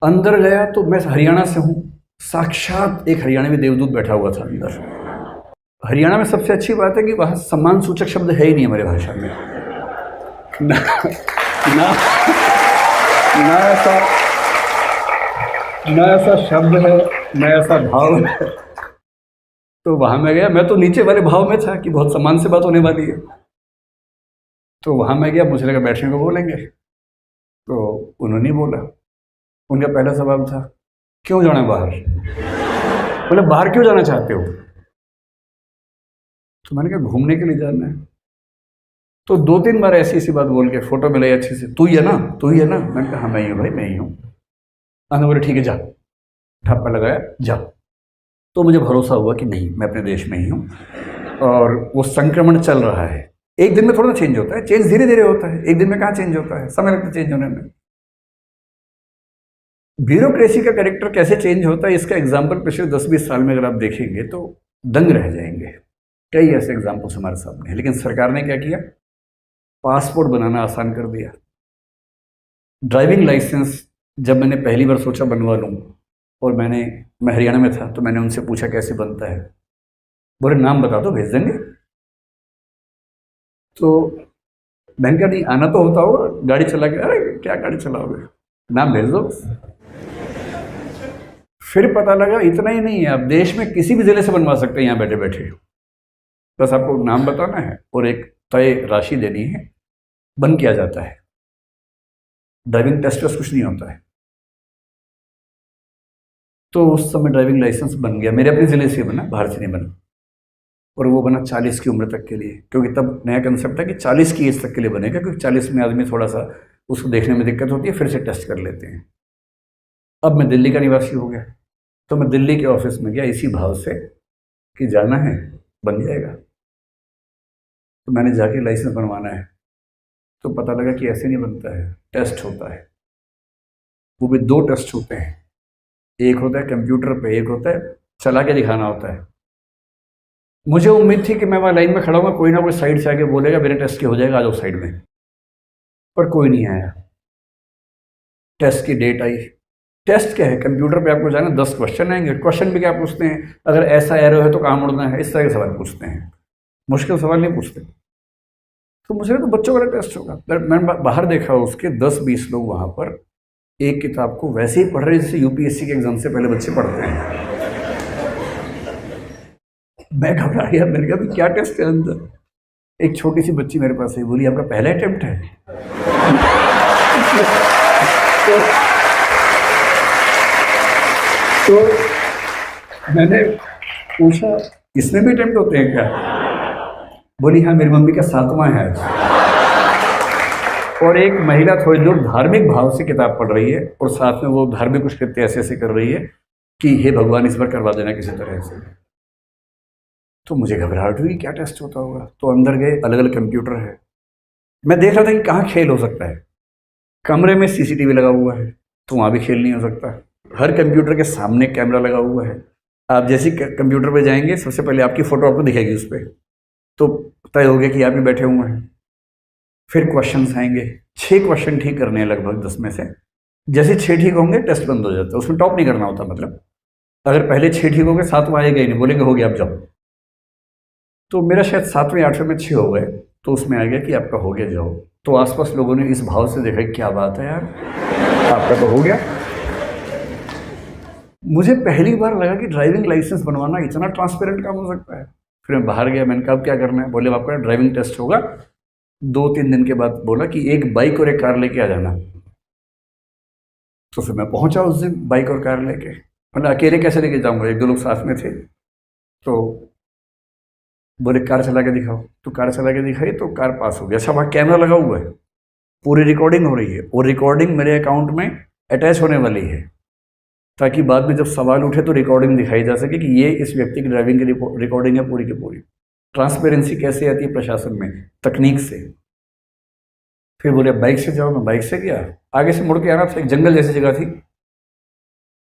अंदर गया तो मैं हरियाणा से हूँ, साक्षात एक हरियाणवी देवदूत बैठा हुआ था अंदर। हरियाणा में सबसे अच्छी बात है कि वहाँ सम्मान सूचक शब्द है ही नहीं हमारी भाषा में, ना ना ना ऐसा ना ऐसा शब्द है, ना ऐसा भाव है। तो वहाँ मैं गया, मैं तो नीचे वाले भाव में था कि बहुत सम्मान से बात होने वाली है। तो वहाँ मैं गया, मुझे लगा बैठने को बोलेंगे, तो उन्होंने नहीं बोला। उनका पहला सवाल था, क्यों जाना बाहर? बोले बाहर क्यों जाना चाहते हो? तो मैंने कहा घूमने के लिए जाना है। तो 2-3 बार ऐसी ऐसी बात बोल के फोटो मिलाई अच्छे से, तू ही है ना, तू ही है ना? मैंने कहा हाँ मैं ही हूँ भाई, मैं ही हूँ। मैंने बोले ठीक है जा, ठप्पा लगाया जा। तो मुझे भरोसा हुआ कि नहीं, मैं अपने देश में ही हूँ और वो संक्रमण चल रहा है। एक दिन में थोड़ा चेंज होता है, चेंज धीरे धीरे होता है, एक दिन में कहाँ चेंज होता है, समय लगता है चेंज होने में। ब्यूरोक्रेसी का कैरेक्टर कैसे चेंज होता है इसका एग्जाम्पल पिछले 10-20 साल में अगर आप देखेंगे तो दंग रह जाएंगे। कई ऐसे एग्जाम्पल्स हमारे सामने हैं। लेकिन सरकार ने क्या किया, पासपोर्ट बनाना आसान कर दिया। ड्राइविंग लाइसेंस जब मैंने पहली बार सोचा बनवा लूँ, और मैं हरियाणा में था तो मैंने उनसे पूछा कैसे बनता है, बोले नाम बता दो भेज देंगे। तो मैंने कहा नहीं आना तो होता होगा, गाड़ी चला के, अरे क्या गाड़ी चलाओगे, नाम भेज दो। फिर पता लगा इतना ही नहीं है, आप देश में किसी भी जिले से बनवा सकते हैं यहाँ बैठे बैठे। बस आपको नाम बताना है और एक तय राशि देनी है, बन किया जाता है। ड्राइविंग टेस्ट वेस्ट कुछ नहीं होता है। तो उस समय ड्राइविंग लाइसेंस बन गया, मेरे अपने ज़िले से बना, बाहर से नहीं बना। और वो बना 40 की उम्र तक के लिए, क्योंकि तब नया कंसेप्ट था कि 40 की एज तक के लिए बनेगा, क्योंकि 40 में आदमी थोड़ा सा उसको देखने में दिक्कत होती है, फिर से टेस्ट कर लेते हैं। अब मैं दिल्ली का निवासी हो गया, तो मैं दिल्ली के ऑफिस में गया इसी भाव से कि जाना है, बन जाएगा। तो मैंने जाके लाइसेंस बनवाना है, तो पता लगा कि ऐसे नहीं बनता है, टेस्ट होता है। वो भी 2 टेस्ट होते हैं, एक होता है कंप्यूटर पे, एक होता है चला के दिखाना होता है। मुझे उम्मीद थी कि मैं वहाँ लाइन में खड़ा हूँ, कोई ना कोई साइड से आके बोलेगा मेरे टेस्ट की हो जाएगा, आ जाओ साइड में, पर कोई नहीं आया। टेस्ट की डेट आई। टेस्ट क्या है, कंप्यूटर पे आपको जाना 10 क्वेश्चन आएंगे। क्वेश्चन भी क्या पूछते हैं, अगर ऐसा एरो है तो कहाँ मुड़ना है, इस तरह के सवाल पूछते हैं, मुश्किल सवाल नहीं पूछते। तो मुझे तो बच्चों वाला टेस्ट होगा। मैंने बाहर देखा, उसके 10-20 लोग वहाँ पर एक किताब को वैसे ही पढ़ रहे जैसे यूपीएससी के एग्जाम से पहले बच्चे पढ़ते हैं। मैं घबरा गया, मैंने कहा भी क्या टेस्ट है अंदर। एक छोटी सी बच्ची मेरे पास आई, बोली आपका पहला अटेम्प्ट है? तो मैंने पूछा इसमें भी अटेम्प्ट होते हैं क्या? बोली हाँ मेरी मम्मी का 7वां है आज। और एक महिला थोड़ी दूर धार्मिक भाव से किताब पढ़ रही है और साथ में वो धार्मिक कुछ कृत्य ऐसे ऐसे कर रही है कि हे भगवान इस बार करवा देना किसी तरह से। तो मुझे घबराहट हुई, क्या टेस्ट होता होगा। तो अंदर गए, अलग अलग कंप्यूटर है। मैं देख रहा था कि कहाँ खेल हो सकता है। कमरे में सीसीटीवी लगा हुआ है, तो वहाँ भी खेल नहीं हो सकता। हर कंप्यूटर के सामने कैमरा लगा हुआ है। आप जैसे कंप्यूटर पे जाएंगे, सबसे पहले आपकी फ़ोटो आपको दिखेगी उस पर, तो तय हो गया कि आप ही बैठे हुए हैं। फिर क्वेश्चंस आएंगे, 6 क्वेश्चन ठीक करने हैं लगभग 10 में से। जैसे 6 ठीक होंगे टेस्ट बंद हो जाता है, उसमें टॉप नहीं करना होता। मतलब अगर पहले 6 ठीक हो गए, 7वां आएगा ही नहीं, बोलेंगे हो गया आप जाओ। तो मेरा शायद 7वें 8वें में 6 हो गए, तो उसमें आ गया कि आपका हो गया जाओ। तो आसपास लोगों ने इस भाव से देखा क्या बात है यार, आपका तो हो गया। मुझे पहली बार लगा कि ड्राइविंग लाइसेंस बनवाना इतना ट्रांसपेरेंट काम हो सकता है। फिर मैं बाहर गया, मैंने कहा अब क्या करना है? बोले आपका ड्राइविंग टेस्ट होगा। 2-3 दिन के बाद बोला कि एक बाइक और एक कार लेके आ जाना। तो फिर मैं पहुंचा उस दिन बाइक और कार लेके। मतलब अकेले कैसे लेके जाऊंगा, 1-2 लोग साथ में थे। तो बोले कार चला के दिखाओ, तो कार चला के दिखाई तो कार पास हो गया। अच्छा वहाँ कैमरा लगा हुआ है, पूरी रिकॉर्डिंग हो रही है, और रिकॉर्डिंग मेरे अकाउंट में अटैच होने वाली है, ताकि बाद में जब सवाल उठे तो रिकॉर्डिंग दिखाई जा सके कि ये इस व्यक्ति की ड्राइविंग की रिकॉर्डिंग है पूरी की पूरी। ट्रांसपेरेंसी कैसे आती है प्रशासन में, तकनीक से। फिर बोले बाइक से जाओ, मैं बाइक से गया। आगे से मुड़ के आना था, एक जंगल जैसी जगह थी।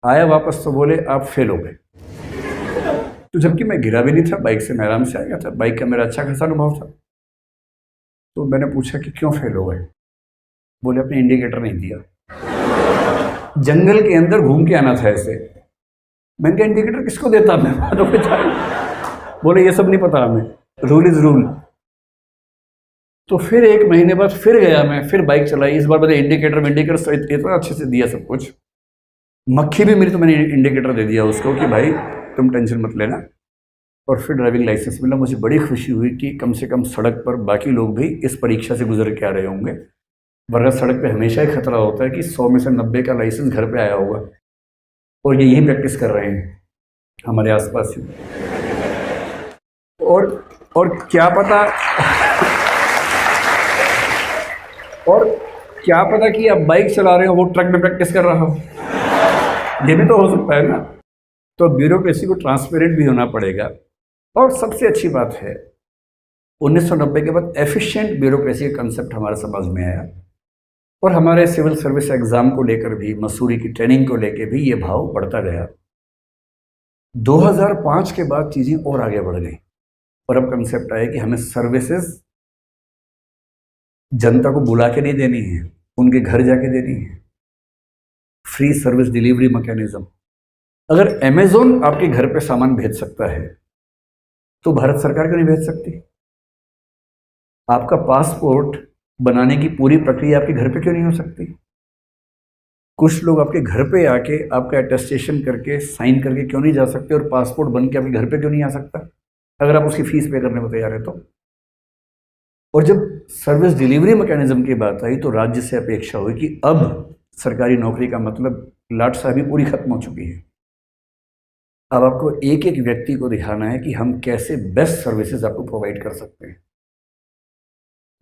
आया वापस तो बोले आप फेल हो गए। तो जबकि मैं गिरा भी नहीं था, बाइक से मैं आराम से आ गया था, बाइक का मेरा अच्छा खासा अनुभव था। तो मैंने पूछा कि क्यों फेल हो गए? बोले अपने इंडिकेटर नहीं दिया। जंगल के अंदर घूम के आना था ऐसे। मैंने कहा इंडिकेटर किसको देता मैं बोले ये सब नहीं पता हमें, रूल इज रूल। तो फिर 1 महीने बाद फिर गया मैं, फिर बाइक चलाई। इस बार मैंने इंडिकेटर इतना अच्छे से दिया सब कुछ। मक्खी भी मेरी, तो मैंने इंडिकेटर दे दिया उसको कि भाई तुम टेंशन मत लेना। और फिर ड्राइविंग लाइसेंस मिला। मुझे बड़ी खुशी हुई कि कम से कम सड़क पर बाकी लोग भी इस परीक्षा से गुजर के आ रहे होंगे, वरना सड़क पे हमेशा ही खतरा होता है कि 100 में से 90 का लाइसेंस घर पे आया होगा और ये यही प्रैक्टिस कर रहे हैं हमारे आसपास ही। और क्या पता और क्या पता कि आप बाइक चला रहे हो, वो ट्रक में प्रैक्टिस कर रहा हो, ये भी तो हो सकता है ना। तो ब्यूरोक्रेसी को ट्रांसपेरेंट भी होना पड़ेगा। और सबसे अच्छी बात है 1990 के बाद एफिशिएंट ब्यूरोक्रेसी का कंसेप्ट हमारे समाज में आया, और हमारे सिविल सर्विस एग्जाम को लेकर भी, मसूरी की ट्रेनिंग को लेकर भी ये भाव बढ़ता गया। 2005 के बाद चीज़ें और आगे बढ़ गई, और अब कंसेप्ट आया कि हमें सर्विसेज जनता को बुला के नहीं देनी है, उनके घर जाके देनी है। Free service delivery mechanism. अगर अमेजोन आपके घर पे सामान भेज सकता है तो भारत सरकार क्यों नहीं भेज सकती? आपका पासपोर्ट बनाने की पूरी प्रक्रिया आपके घर पे क्यों नहीं हो सकती? कुछ लोग आपके घर पे आके आपका अटेस्टेशन करके साइन करके क्यों नहीं जा सकते, और पासपोर्ट बन के आपके घर पे क्यों नहीं आ सकता अगर आप उसकी फीस पे करने को तैयार है तो? और जब सर्विस डिलीवरी मैकेनिज्म की बात आई तो राज्य से अपेक्षा हुई कि अब सरकारी नौकरी का मतलब लाट साहबी पूरी खत्म हो चुकी है। अब आपको एक एक व्यक्ति को दिखाना है कि हम कैसे बेस्ट सर्विसेज आपको प्रोवाइड कर सकते हैं।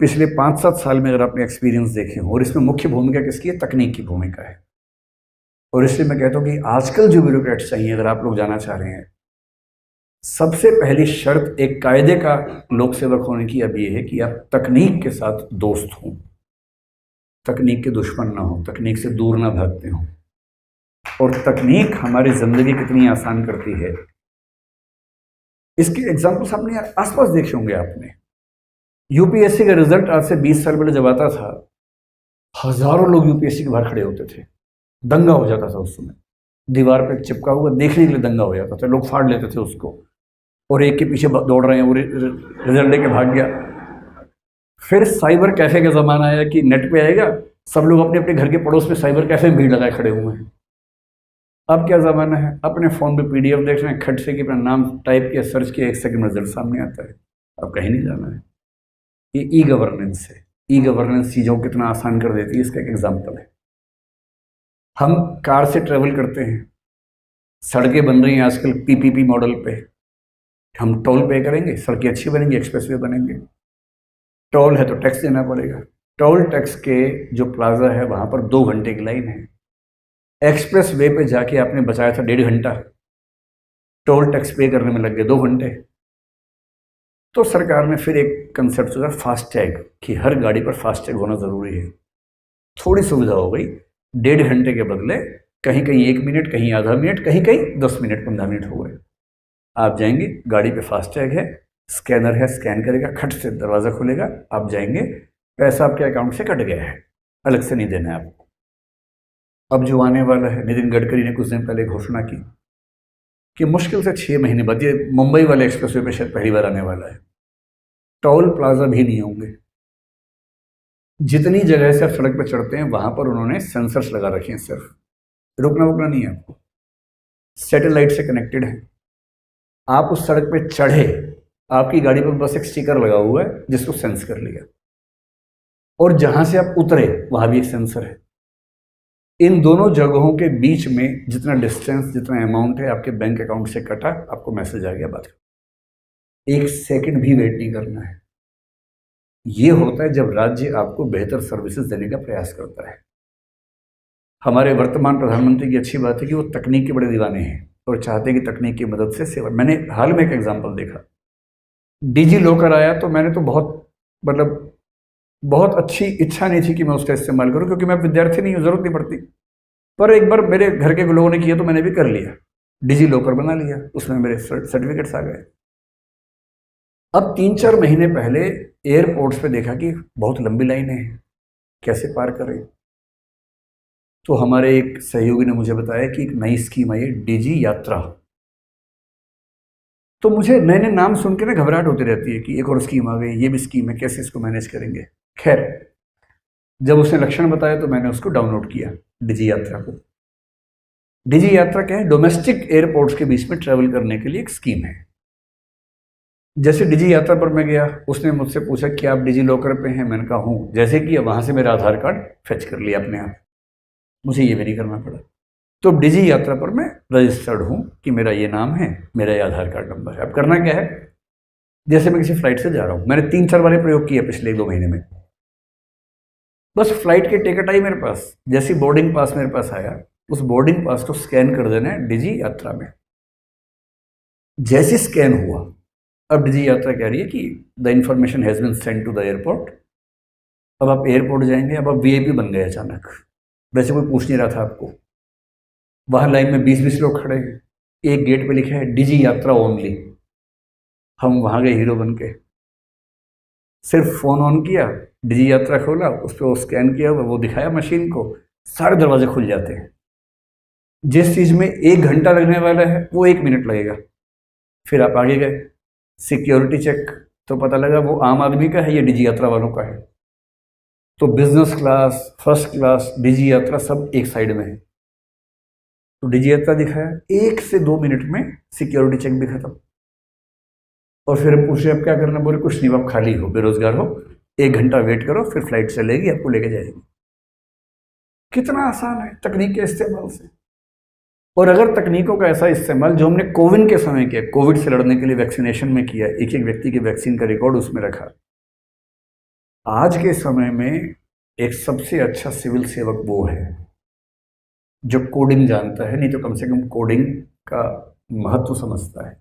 पिछले 5-7 साल में अगर आपने एक्सपीरियंस देखे हो, और इसमें मुख्य भूमिका किसकी है? तकनीक की भूमिका है। और इसलिए मैं कहता हूं कि आजकल जो ब्यूरोक्रेट्स चाहिए, अगर आप लोग जाना चाह रहे हैं, सबसे पहली शर्त एक कायदे का लोक सेवक होने की अब ये है कि आप तकनीक के साथ दोस्त हों, तकनीक के दुश्मन ना हो, तकनीक से दूर ना भागते हों। और तकनीक हमारी जिंदगी कितनी आसान करती है, इसके एग्जाम्पल्स आपने आसपास देखे होंगे आपने। यूपीएससी का रिजल्ट आज से 20 साल पहले जब आता था, हजारों लोग यूपीएससी के बाहर खड़े होते थे, दंगा हो जाता था उस समय। दीवार पे चिपका हुआ देखने के लिए दंगा हो जाता था, लोग फाड़ लेते थे उसको, और एक के पीछे दौड़ रहे हैं, वो रिजल्ट लेके भाग गया। फिर साइबर कैफे का जमाना आया कि नेट पे आएगा, सब लोग अपने अपने घर के पड़ोस में साइबर कैफे में भीड़ लगाए खड़े हुए हैं। अब क्या ज़माना है, अपने फ़ोन पे पीडीएफ देख रहे हैं, खट से कि अपना नाम टाइप किया, सर्च किया, 1 सेकंड में रिजल्ट सामने आता है। अब कहीं नहीं जाना है। ये ई गवर्नेंस है। ई गवर्नेंस चीज़ों को कितना आसान कर देती है, इसका एक एग्जाम्पल है। हम कार से ट्रेवल करते हैं, सड़कें बन रही हैं आजकल पीपीपी मॉडल पे, हम टोल पे करेंगे, सड़कें अच्छी बनेंगी, एक्सप्रेसवे बनेंगे। टोल है तो टैक्स देना पड़ेगा। टोल टैक्स के जो प्लाजा है वहाँ पर 2 घंटे की लाइन है। एक्सप्रेस वे पे जाके आपने बचाया था 1.5 घंटा, टोल टैक्स पे करने में लग गए 2 घंटे। तो सरकार ने फिर एक कंसेप्ट सोचा, फास्टैग, कि हर गाड़ी पर फास्टैग होना ज़रूरी है। थोड़ी सुविधा हो गई, 1.5 घंटे के बदले कहीं कहीं 1 मिनट, कहीं आधा मिनट, कहीं कहीं 10 मिनट 15 मिनट हो गए। आप जाएंगे, गाड़ी पे फास्टैग है, स्कैनर है, स्कैन करेगा, खट से दरवाज़ा खुलेगा, आप जाएंगे, पैसा आपके अकाउंट से कट गया है, अलग से नहीं देना है आपको। अब जो आने वाला है, नितिन गडकरी ने कुछ दिन पहले घोषणा की कि मुश्किल से 6 महीने बाद, ये मुंबई वाले एक्सप्रेसवे पे शायद पहली बार आने वाला है, टोल प्लाजा भी नहीं होंगे। जितनी जगह से आप सड़क पर चढ़ते हैं वहां पर उन्होंने सेंसर्स लगा रखे हैं, सिर्फ रुकना रुकना नहीं है आपको, सैटेलाइट से कनेक्टेड है। आप उस सड़क पे चढ़े, आपकी गाड़ी पर बस एक स्टिकर लगा हुआ है जिसको सेंस कर लिया, और जहां से आप उतरे वहां भी एक सेंसर है। इन दोनों जगहों के बीच में जितना डिस्टेंस, जितना अमाउंट है आपके बैंक अकाउंट से कटा, आपको मैसेज आ गया, बात कर, 1 सेकंड भी वेट नहीं करना है। ये होता है जब राज्य आपको बेहतर सर्विसेज देने का प्रयास करता है। हमारे वर्तमान प्रधानमंत्री की अच्छी बात है कि वो तकनीक के बड़े दीवाने हैं और चाहते हैं कि तकनीक की मदद से सेवा। मैंने हाल में एक एग्जाम्पल देखा, डिजी लॉकर आया तो मैंने तो बहुत अच्छी इच्छा नहीं थी कि मैं उसका इस्तेमाल करूं, क्योंकि मैं विद्यार्थी नहीं हूं, जरूरत नहीं पड़ती। पर एक बार मेरे घर के लोगों ने किया तो मैंने भी कर लिया, डिजी लॉकर बना लिया, उसमें मेरे सर्टिफिकेट्स आ गए। अब 3-4 महीने पहले एयरपोर्ट्स पे देखा कि बहुत लंबी लाइन है, कैसे पार करें। तो हमारे एक सहयोगी ने मुझे बताया कि एक नई स्कीम आई है, डिजी यात्रा। तो मुझे नए नए नाम सुन के ना घबराहट होती रहती है कि एक और स्कीम आ गई, ये भी स्कीम है, कैसे इसको मैनेज करेंगे। खैर, जब उसने लक्षण बताया तो मैंने उसको डाउनलोड किया, डिजी यात्रा को। डिजी यात्रा क्या है? डोमेस्टिक एयरपोर्ट्स के बीच में ट्रैवल करने के लिए एक स्कीम है। जैसे डिजी यात्रा पर मैं गया, उसने मुझसे पूछा कि आप डिजी लॉकर पे हैं? मैंने कहा हूँ। जैसे कि वहां से मेरा आधार कार्ड फेच कर लिया अपने आप, मुझे ये भी नहीं करना पड़ा। तो डिजी यात्रा पर मैं रजिस्टर्ड हूँ कि मेरा ये नाम है, मेरा ये आधार कार्ड नंबर है। अब करना क्या है, जैसे मैं किसी फ्लाइट से जा रहा हूँ, मैंने 3-4 बार प्रयोग किया पिछले 1-2 महीने में। बस फ्लाइट की टिकट आई मेरे पास, जैसी बोर्डिंग पास मेरे पास आया, उस बोर्डिंग पास को स्कैन कर देना है डिजी यात्रा में। जैसे स्कैन हुआ, अब डिजी यात्रा कह रही है कि the information has been send to the airport. अब आप एयरपोर्ट जाएंगे, अब आप वीआईपी बन गए अचानक। वैसे कोई पूछ नहीं रहा था आपको, वहां लाइन में 20-20 लोग खड़े हैं, एक गेट पे लिखा है डिजी यात्रा ओनली। हम वहां गए हीरो बन के, सिर्फ फोन ऑन किया, डिजी यात्रा खोला, उस पर वो स्कैन किया, वो दिखाया मशीन को, सारे दरवाजे खुल जाते हैं। जिस चीज में 1 घंटा लगने वाला है वो 1 मिनट लगेगा। फिर आप आगे गए, सिक्योरिटी चेक, तो पता लगा वो आम आदमी का है, ये डिजी यात्रा वालों का है। तो बिजनेस क्लास, फर्स्ट क्लास, डिजी यात्रा सब एक साइड में है। तो डिजी यात्रा दिखाया, 1 से 2 मिनट में सिक्योरिटी चेक भी खत्म। और फिर हम पूछे अब क्या करना, बोले कुछ नहीं, आप खाली हो, बेरोजगार हो, 1 घंटा वेट करो, फिर फ्लाइट चलेगी, आपको लेके जाएगी। कितना आसान है तकनीक के इस्तेमाल से। और अगर तकनीकों का ऐसा इस्तेमाल जो हमने कोविड के समय किया, कोविड से लड़ने के लिए वैक्सीनेशन में किया, एक एक व्यक्ति की वैक्सीन का रिकॉर्ड उसमें रखा, आज के समय में एक सबसे अच्छा सिविल सेवक वो है जो कोडिंग जानता है, नहीं तो कम से कम कोडिंग का महत्व समझता है,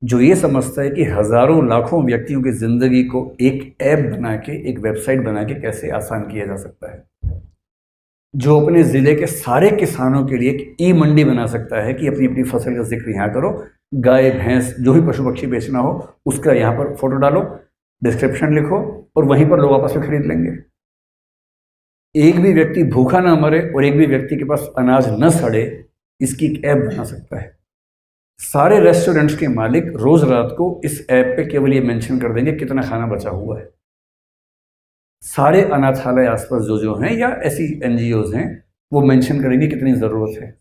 जो ये समझता है कि हजारों लाखों व्यक्तियों की जिंदगी को एक ऐप बना के, एक वेबसाइट बना के कैसे आसान किया जा सकता है, जो अपने जिले के सारे किसानों के लिए एक ई मंडी बना सकता है कि अपनी अपनी फसल का जिक्र यहाँ करो, गाय भैंस जो भी पशु पक्षी बेचना हो उसका यहाँ पर फोटो डालो, डिस्क्रिप्शन लिखो, और वहीं पर लोग आपस में खरीद लेंगे। एक भी व्यक्ति भूखा ना मरे और एक भी व्यक्ति के पास अनाज न सड़े, इसकी एक ऐप बना सकता है। सारे रेस्टोरेंट्स के मालिक रोज रात को इस ऐप पे केवल ये मेंशन कर देंगे कितना खाना बचा हुआ है। सारे अनाथालय आसपास जो जो हैं या ऐसी एनजीओज हैं, वो मेंशन करेंगे कितनी ज़रूरत है।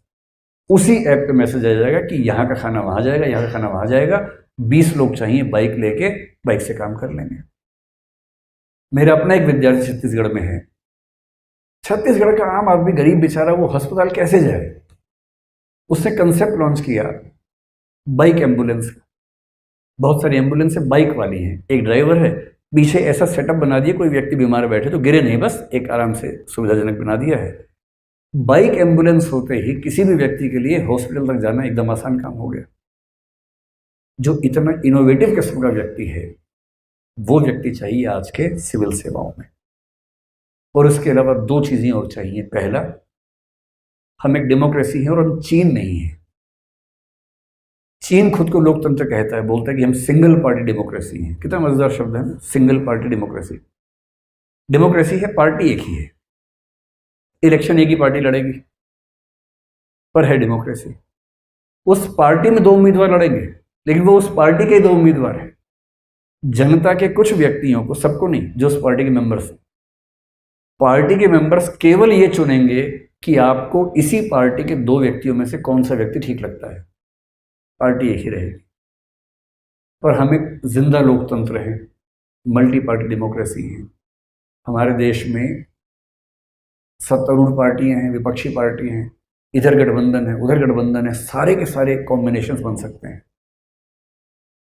उसी ऐप पे मैसेज आ जाएगा कि यहाँ का खाना वहाँ जाएगा, यहाँ का खाना वहाँ जाएगा। 20 लोग चाहिए, बाइक लेके बाइक से काम कर लेंगे। मेरा अपना एक विद्यार्थी छत्तीसगढ़ में है। छत्तीसगढ़ का आम आदमी, गरीब बेचारा, वो अस्पताल कैसे जाए? उसने कंसेप्ट लॉन्च किया बाइक एम्बुलेंस का। बहुत सारी एम्बुलेंस बाइक वाली हैं, एक ड्राइवर है, पीछे ऐसा सेटअप बना दिया कोई व्यक्ति बीमार बैठे तो गिरे नहीं, बस एक आराम से सुविधाजनक बना दिया है। बाइक एम्बुलेंस होते ही किसी भी व्यक्ति के लिए हॉस्पिटल तक जाना एकदम आसान काम हो गया। जो इतना इनोवेटिव किस्म का व्यक्ति है, वो व्यक्ति चाहिए आज के सिविल सेवाओं में। और उसके अलावा 2 चीजें और चाहिए। पहला, हम एक डेमोक्रेसी है और हम चीन नहीं है। चीन खुद को लोकतंत्र कहता है, बोलता है कि हम सिंगल पार्टी डेमोक्रेसी हैं। कितना मजेदार शब्द है ना, सिंगल पार्टी डेमोक्रेसी। डेमोक्रेसी है, पार्टी एक ही है, इलेक्शन एक ही पार्टी लड़ेगी, पर है डेमोक्रेसी। उस पार्टी में 2 उम्मीदवार लड़ेंगे, लेकिन वो उस पार्टी के 2 उम्मीदवार हैं। जनता के कुछ व्यक्तियों को, सबको नहीं, जो उस पार्टी के मेंबर्स हैं। पार्टी के मेंबर्स केवल ये चुनेंगे कि आपको इसी पार्टी के 2 व्यक्तियों में से कौन सा व्यक्ति ठीक लगता है। पार्टी एक ही रहेगी। पर हम एक जिंदा लोकतंत्र है, मल्टी पार्टी डेमोक्रेसी है। हमारे देश में सत्तारूढ़ पार्टियां हैं, विपक्षी पार्टियां हैं, इधर गठबंधन है, उधर गठबंधन है, सारे के सारे कॉम्बिनेशंस बन सकते हैं।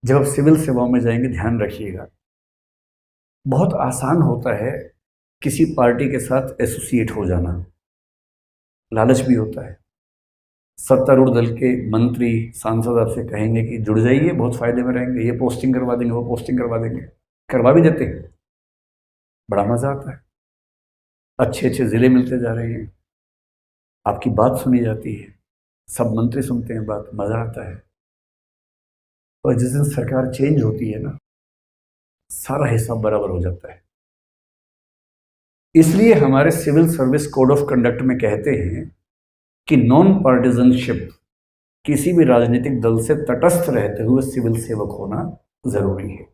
जब आप सिविल सेवाओं में जाएंगे, ध्यान रखिएगा, बहुत आसान होता है किसी पार्टी के साथ एसोसिएट हो जाना, लालच भी होता है। सत्तारूढ़ दल के मंत्री, सांसद आपसे कहेंगे कि जुड़ जाइए, बहुत फायदे में रहेंगे, ये पोस्टिंग करवा देंगे, वो पोस्टिंग करवा देंगे, करवा भी देते हैं। बड़ा मजा आता है, अच्छे अच्छे जिले मिलते जा रहे हैं, आपकी बात सुनी जाती है, सब मंत्री सुनते हैं बात, मजा आता है। और जिस दिन सरकार चेंज होती है ना, सारा हिसाब बराबर हो जाता है। इसलिए हमारे civil service code of conduct में कहते हैं कि नॉन पार्टिजनशिप, किसी भी राजनीतिक दल से तटस्थ रहते हुए सिविल सेवक होना जरूरी है।